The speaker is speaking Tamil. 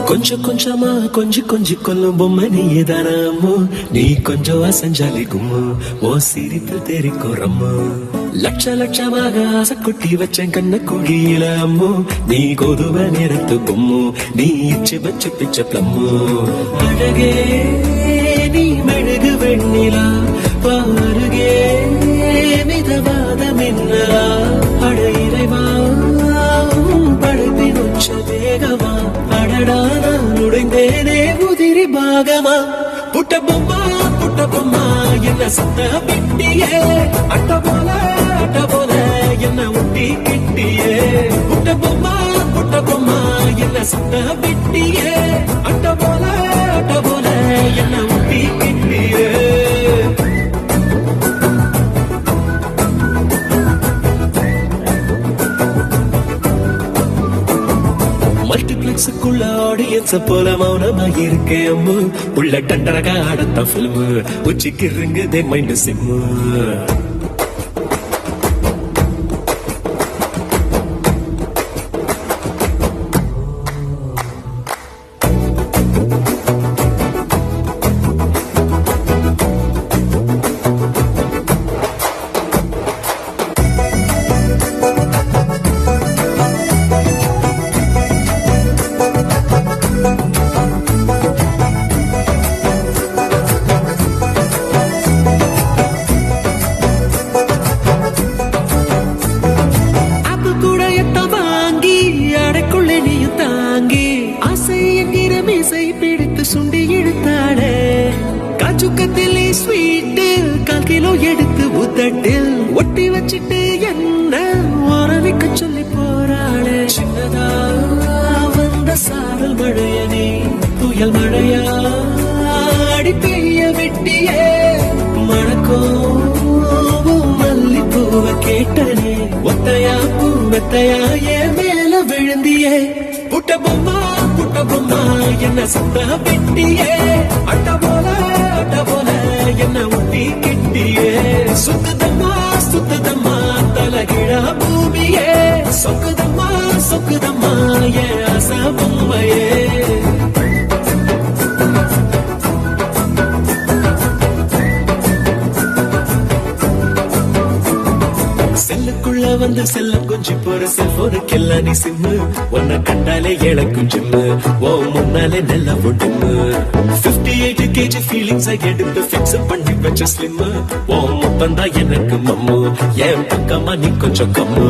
கொஞ்சம் கொஞ்சமா கொஞ்சி கொல்லும் பொம்மை நீதானம்மோ, நீ கொஞ்சம் அசஞ்சாலி கும்மு, ஓ சிரிப்பு தெரிக்கும் ரம்மு. லட்சமாக ஆசை குட்டி வச்சேன் கண்ண குழியில அம்மோ, நீ கோதுவ நேரத்து கும்மு, நீ இச்சு வச்சு பிச்ச பிளம்மு. அழகே நீ மெழுகு வெண்ணிலா, பாருகே மிதவாத மின்னலா, அட இறைவா படைப்பின் உச்ச வேகமா, அடடா நான் உடைந்தேனே உதிரி பாகமா. புட்ட பொம்மா என்ன சத்த பிட்டியே, அட்ட போல என்ன ஒட்டி கிட்டியே. புட்ட பொம்மா என்ன சத்த பிட்டியே, அட்ட போல என்ன ஒட்டி கிட்டியே. மல்டிபிளெக்ஸுக்குள்ள ஆடியன்ஸ் போல மௌனமா இருக்கேன் அம்மு, உள்ள டண்டரகா அடுத்த பிலிம் உச்சிக்கு இருங்குதே மைண்ட் சிம்மு. சுண்டி இழுத்தாடே காச்சுக்கத்திலே ஸ்வீட் 1/4 கிலோ எடுத்து உதட்டில் ஒட்டி வச்சிட்டு என்ன உறவிக்க சொல்லி போறாளே. சின்னதா வந்த சாரல் மழையனே புயல் மழையா அடி பெய்ய விட்டியே, மணக்கோ மல்லிப்பூவ கேட்டனே, ஒத்தையா பூ மெத்தையா என் மேல விழுந்தியே. புட்ட பொம்மா என்ன சத்த பிட்டியே, அட்ட போல என்ன ஒட்டி கிட்டியே. சுத்துதம்மா தலகிழா பூமியே, சொக்குதம்மா என் ஆசை பொம்மையே. செல்லுக்குள்ள வந்து செல்லம் கொஞ்சி போற செல்போனுக்கெல்லாம் நீ சிம்மு, உன்னை கண்டாலே இழக்கும் ஜிம்மு, ஓ முன்னாலே நல்ல ஒட்டுமு. 58 kg ஃபீலிங்ஸ் எடுத்து பிக்ஸ் பண்ணி வச்ச ஸ்லிம்மு, ஓ முத்தந்தா எனக்கு மம்மு, என் பக்கமா நீ கொஞ்சம் கம்மு.